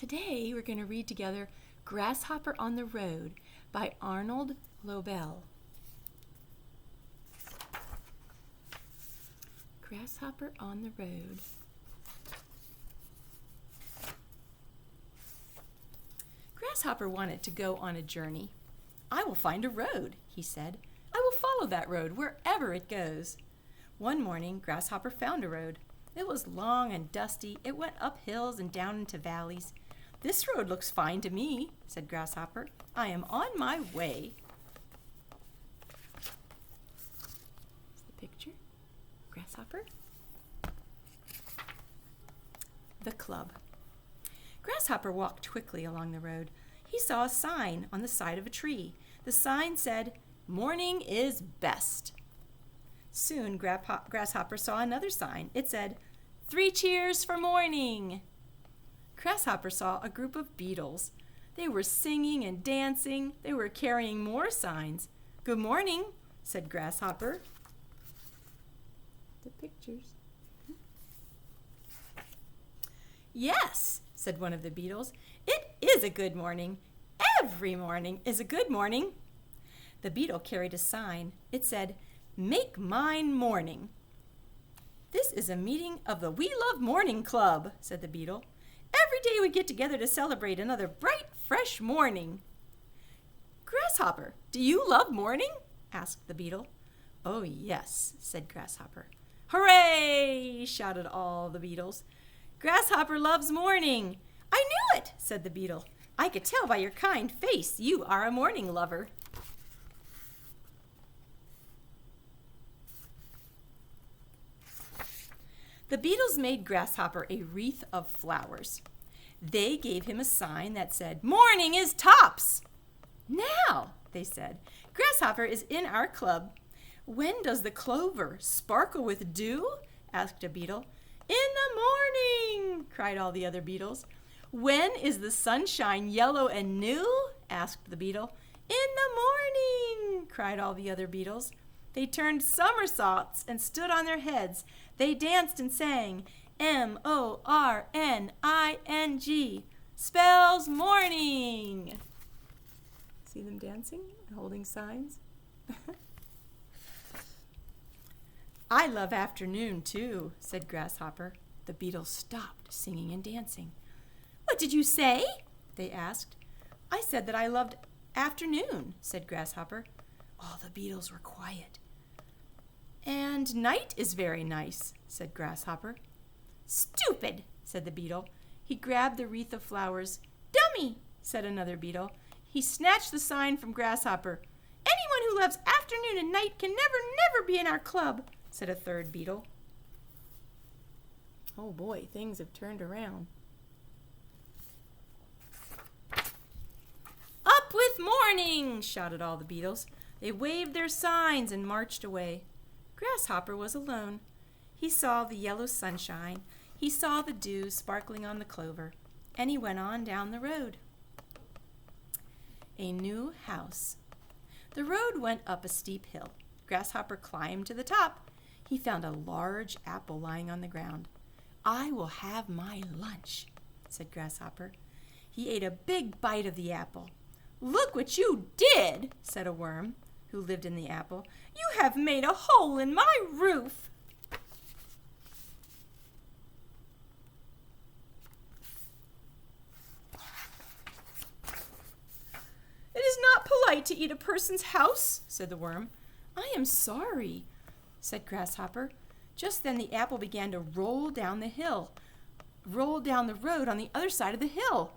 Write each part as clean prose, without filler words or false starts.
Today we're going to read together Grasshopper on the Road by Arnold Lobel. Grasshopper on the Road. Grasshopper wanted to go on a journey. "I will find a road," he said. "I will follow that road wherever it goes." One morning, Grasshopper found a road. It was long and dusty. It went up hills and down into valleys. "This road looks fine to me," said Grasshopper. "I am on my way." Here's the picture. Grasshopper. The club. Grasshopper walked quickly along the road. He saw a sign on the side of a tree. The sign said, "Morning is best." Soon Grasshopper saw another sign. It said, "3 cheers for morning." Grasshopper saw a group of beetles. They were singing and dancing. They were carrying more signs. "Good morning," said Grasshopper. The pictures. "Yes," said one of the beetles. "It is a good morning. Every morning is a good morning." The beetle carried a sign. It said, "Make mine morning." "This is a meeting of the We Love Morning Club," said the beetle. "Every day we get together to celebrate another bright, fresh morning." "Grasshopper, do you love morning?" asked the beetle. "Oh, yes," said Grasshopper. "Hooray!" shouted all the beetles. "Grasshopper loves morning." "I knew it," said the beetle. "I could tell by your kind face you are a morning lover." The beetles made Grasshopper a wreath of flowers. They gave him a sign that said, "Morning is tops." "Now," they said, "Grasshopper is in our club." "When does the clover sparkle with dew?" asked a beetle. "In the morning," cried all the other beetles. "When is the sunshine yellow and new?" asked the beetle. "In the morning," cried all the other beetles. They turned somersaults and stood on their heads. They danced and sang, "M-O-R-N-I-N-G, spells morning." See them dancing and holding signs? "I love afternoon too," said Grasshopper. The beetles stopped singing and dancing. "What did you say?" they asked. "I said that I loved afternoon," said Grasshopper. All the beetles were quiet. "And night is very nice," said Grasshopper. "Stupid," said the beetle. He grabbed the wreath of flowers. "Dummy," said another beetle. He snatched the sign from Grasshopper. "Anyone who loves afternoon and night can never be in our club," said a third beetle. Oh boy, things have turned around. "Up with morning!" shouted all the beetles. They waved their signs and marched away. Grasshopper was alone. He saw the yellow sunshine. He saw the dew sparkling on the clover, and he went on down the road. A new house. The road went up a steep hill. Grasshopper climbed to the top. He found a large apple lying on the ground. "I will have my lunch," said Grasshopper. He ate a big bite of the apple. "Look what you did," said a worm who lived in the apple. "You have made a hole in my roof." "It is not polite to eat a person's house," said the worm. "I am sorry," said Grasshopper. Just then the apple began to roll down the road on the other side of the hill.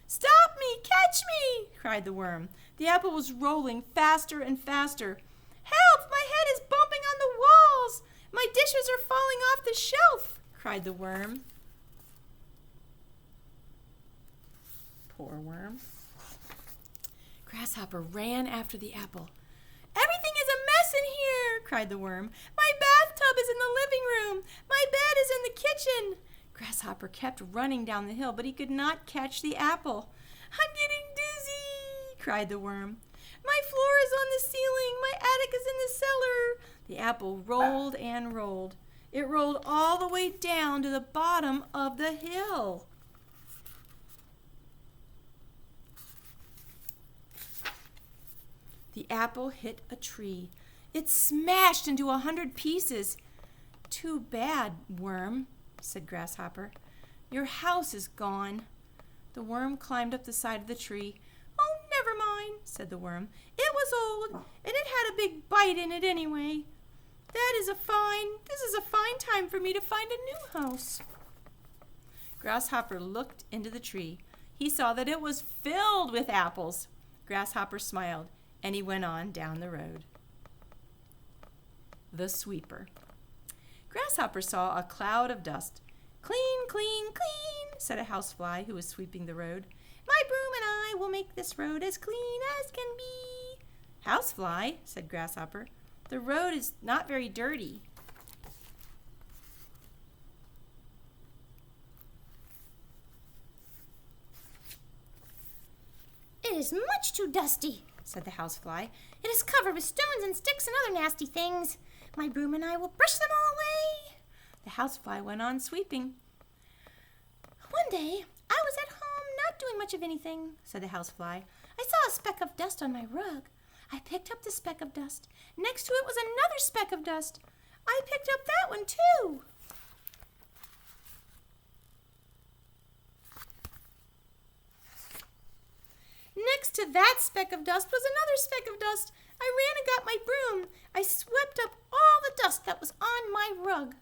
"Stop me! Catch me!" cried the worm. The apple was rolling faster and faster. "Help! My head is bumping on the walls! My dishes are falling off the shelf!" cried the worm. Poor worm. Grasshopper ran after the apple. "Everything is a mess in here!" cried the worm. "My bathtub is in the living room! My bed is in the kitchen!" Grasshopper kept running down the hill, but he could not catch the apple. "I'm getting dizzy!" cried the worm. "My floor is on the ceiling! My attic is in the cellar!" The apple rolled and rolled. It rolled all the way down to the bottom of the hill. The apple hit a tree. It smashed into 100 pieces. "Too bad, Worm," said Grasshopper. "Your house is gone." The worm climbed up the side of the tree. "Oh, never mind," said the worm. "It was old, and it had a big bite in it anyway. This is a fine time for me to find a new house." Grasshopper looked into the tree. He saw that it was filled with apples. Grasshopper smiled, and he went on down the road. The Sweeper. Grasshopper saw a cloud of dust. "Clean, clean, clean," said a housefly who was sweeping the road. "My broom and I will make this road as clean as can be." "Housefly," said Grasshopper, "the road is not very dirty." "It is much too dusty," said the housefly. "It is covered with stones and sticks and other nasty things. My broom and I will brush them all away." The housefly went on sweeping. "One day I was at home not doing much of anything," said the housefly. "I saw a speck of dust on my rug. I picked up the speck of dust. Next to it was another speck of dust. I picked up that one too." Next to that speck of dust was another speck of dust. I ran and got my broom. I swept up all the dust that was on my rug.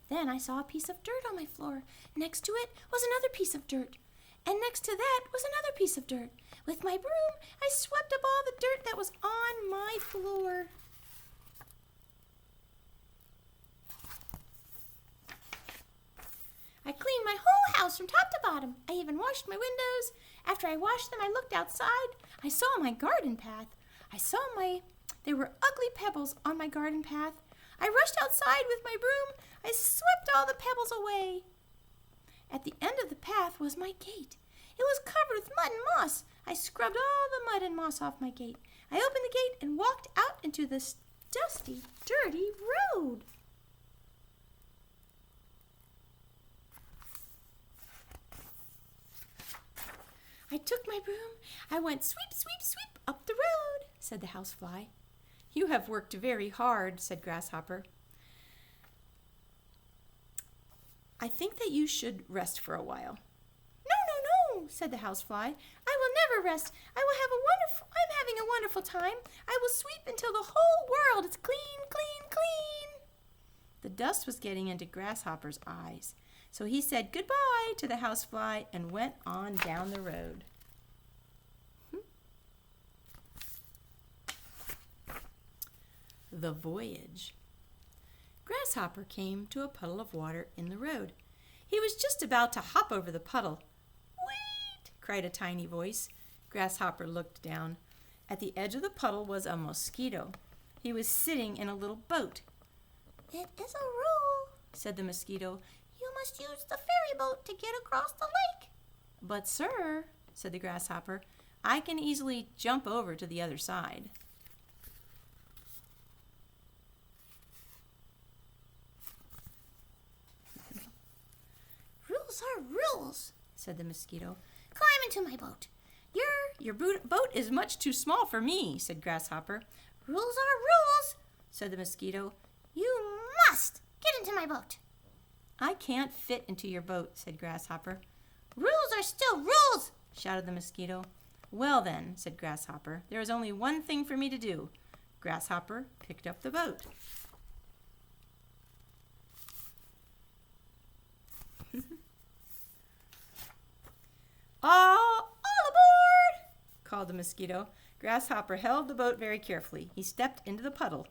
Then I saw a piece of dirt on my floor. Next to it was another piece of dirt. And next to that was another piece of dirt. With my broom, I swept up all the dirt that was on my floor." "I cleaned my whole house from top to bottom. I even washed my windows. After I washed them, I looked outside. I saw my garden path. There were ugly pebbles on my garden path. I rushed outside with my broom. I swept all the pebbles away. At the end of the path was my gate. It was covered with mud and moss. I scrubbed all the mud and moss off my gate. I opened the gate and walked out into this dusty, dirty road." "I took my broom. I went sweep, sweep, sweep up the road," said the housefly. "You have worked very hard," said Grasshopper. "I think that you should rest for a while." "No, no, no," said the housefly. "I will never rest. I'm having a wonderful time. I will sweep until the whole world is clean, clean, clean." The dust was getting into Grasshopper's eyes, so he said goodbye to the housefly and went on down the road. The Voyage. Grasshopper came to a puddle of water in the road. He was just about to hop over the puddle. "Wait!" cried a tiny voice. Grasshopper looked down. At the edge of the puddle was a mosquito. He was sitting in a little boat. "It is a rule," said the mosquito. "You must use the ferry boat to get across the lake." "But, sir," said the grasshopper, "I can easily jump over to the other side." "Rules are rules," said the mosquito. "Climb into my boat." Your boat is much too small for me," said Grasshopper. "Rules are rules," said the mosquito. "You must get into my boat." "I can't fit into your boat," said Grasshopper. "Rules are still rules," shouted the mosquito. "Well then," said Grasshopper, "there is only one thing for me to do." Grasshopper picked up the boat. All aboard!" called the mosquito. Grasshopper held the boat very carefully. He stepped into the puddle.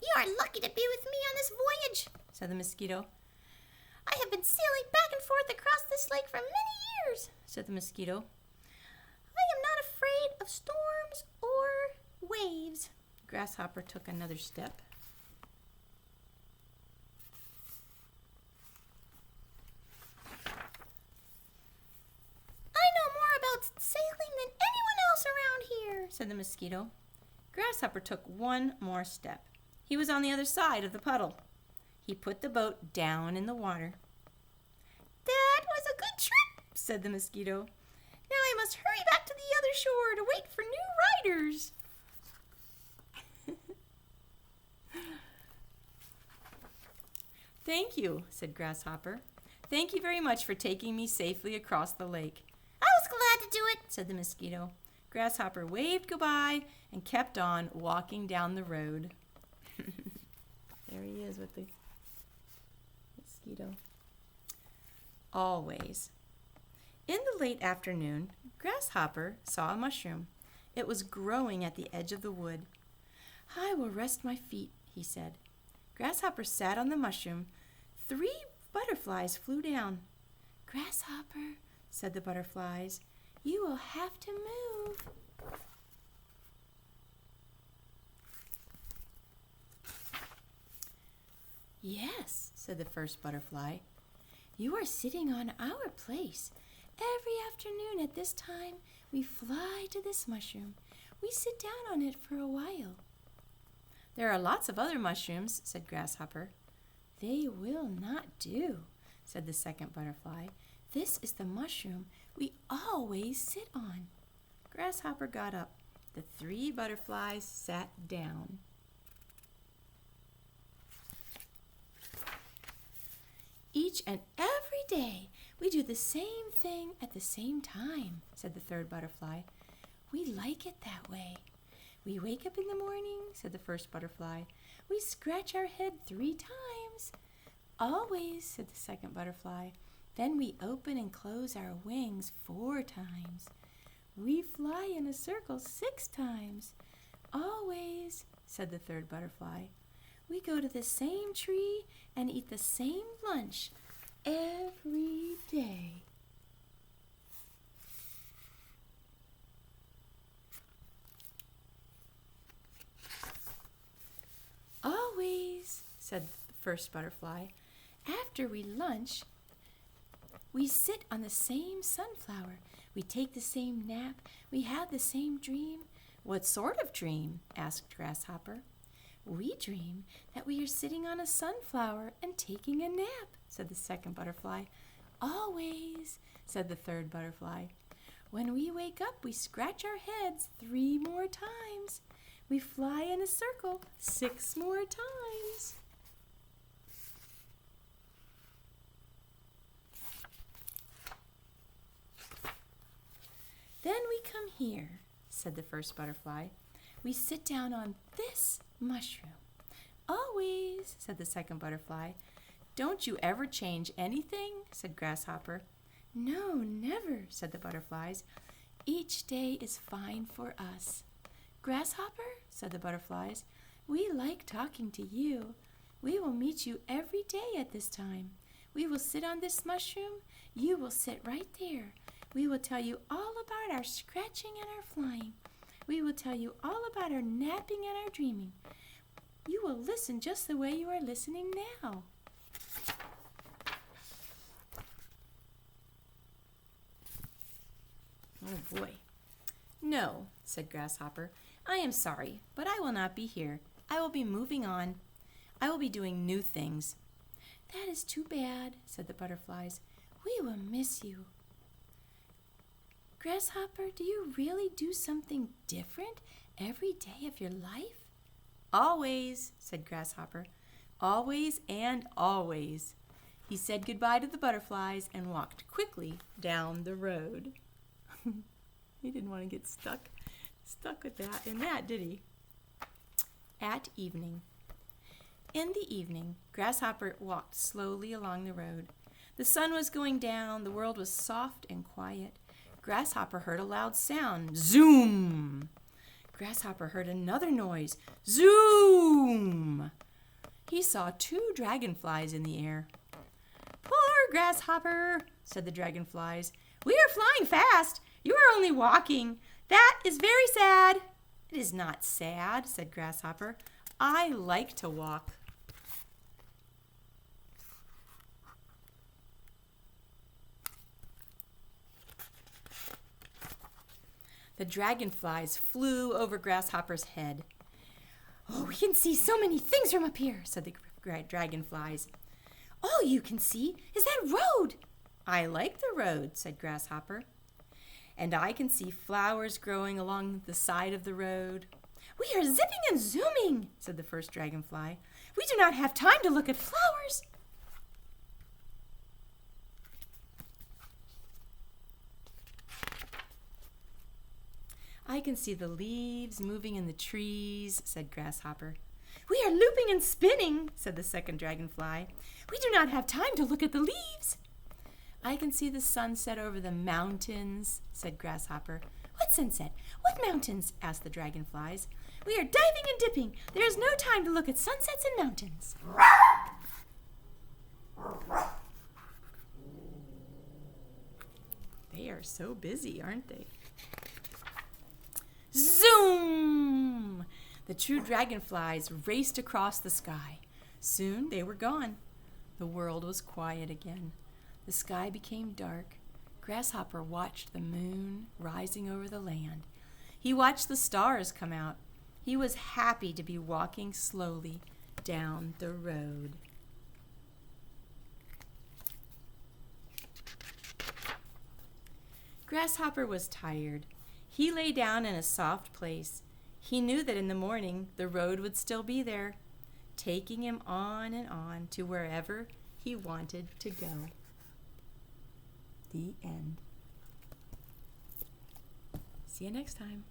"You are lucky to be with me on this voyage," said the mosquito. "I have been sailing back and forth across this lake for many years," said the mosquito. "I am not afraid of storms or waves." Grasshopper took another step. "I know more about sailing than anyone else around here," said the mosquito. Grasshopper took one more step. He was on the other side of the puddle. He put the boat down in the water. "That was a good trip," said the mosquito. "Now I must hurry back to the other shore to wait for new spiders. Thank you, said Grasshopper. Thank you very much for taking me safely across the lake. I was glad to do it, said the mosquito. Grasshopper waved goodbye and kept on walking down the road. There he is with the mosquito. Always. In the late afternoon, Grasshopper saw a mushroom. It was growing at the edge of the wood. I will rest my feet, he said. Grasshopper sat on the mushroom. 3 butterflies flew down. Grasshopper, said the butterflies, you will have to move. Yes, said the first butterfly. You are sitting on our place. Every afternoon at this time, we fly to this mushroom. We sit down on it for a while. There are lots of other mushrooms, said Grasshopper. They will not do, said the second butterfly. This is the mushroom we always sit on. Grasshopper got up. The 3 butterflies sat down. Each and every day we do the same thing at the same time, said the third butterfly. We like it that way. We wake up in the morning, said the first butterfly. We scratch our head 3 times. Always, said the second butterfly. Then we open and close our wings 4 times. We fly in a circle 6 times. Always, said the third butterfly. We go to the same tree and eat the same lunch every day. Always, said the first butterfly. After we lunch, we sit on the same sunflower. We take the same nap. We have the same dream. What sort of dream? Asked Grasshopper. We dream that we are sitting on a sunflower and taking a nap, said the second butterfly. Always, said the third butterfly. When we wake up, we scratch our heads 3 more times. We fly in a circle 6 more times. Then we come here, said the first butterfly. We sit down on this mushroom. Always, said the second butterfly. Don't you ever change anything? Said Grasshopper. No, never, said the butterflies. Each day is fine for us. Grasshopper, said the butterflies, we like talking to you. We will meet you every day at this time. We will sit on this mushroom. You will sit right there. We will tell you all about our scratching and our flying. We will tell you all about our napping and our dreaming. You will listen just the way you are listening now. Oh boy. No, said Grasshopper. I am sorry, but I will not be here. I will be moving on. I will be doing new things. That is too bad, said the butterflies. We will miss you. Grasshopper, do you really do something different every day of your life? Always, said Grasshopper. Always and always. He said goodbye to the butterflies and walked quickly down the road. He didn't want to get stuck with that in that, did he? At evening. In the evening, Grasshopper walked slowly along the road. The sun was going down. The world was soft and quiet. Grasshopper heard a loud sound. Zoom! Grasshopper heard another noise. Zoom! He saw 2 dragonflies in the air. Poor Grasshopper, said the dragonflies. We are flying fast. You are only walking. That is very sad. It is not sad, said Grasshopper. I like to walk. The dragonflies flew over Grasshopper's head. Oh, we can see so many things from up here, said the dragonflies. All you can see is that road. I like the road, said Grasshopper. and I can see flowers growing along the side of the road. We are zipping and zooming, said the first dragonfly. We do not have time to look at flowers. I can see the leaves moving in the trees, said Grasshopper. We are looping and spinning, said the second dragonfly. We do not have time to look at the leaves. I can see the sunset over the mountains, said Grasshopper. What sunset? What mountains? Asked the dragonflies. We are diving and dipping. There is no time to look at sunsets and mountains. They are so busy, aren't they? Zoom! The two dragonflies raced across the sky. Soon they were gone. The world was quiet again. The sky became dark. Grasshopper watched the moon rising over the land. He watched the stars come out. He was happy to be walking slowly down the road. Grasshopper was tired. He lay down in a soft place. He knew that in the morning the road would still be there, taking him on and on to wherever he wanted to go. The end. See you next time.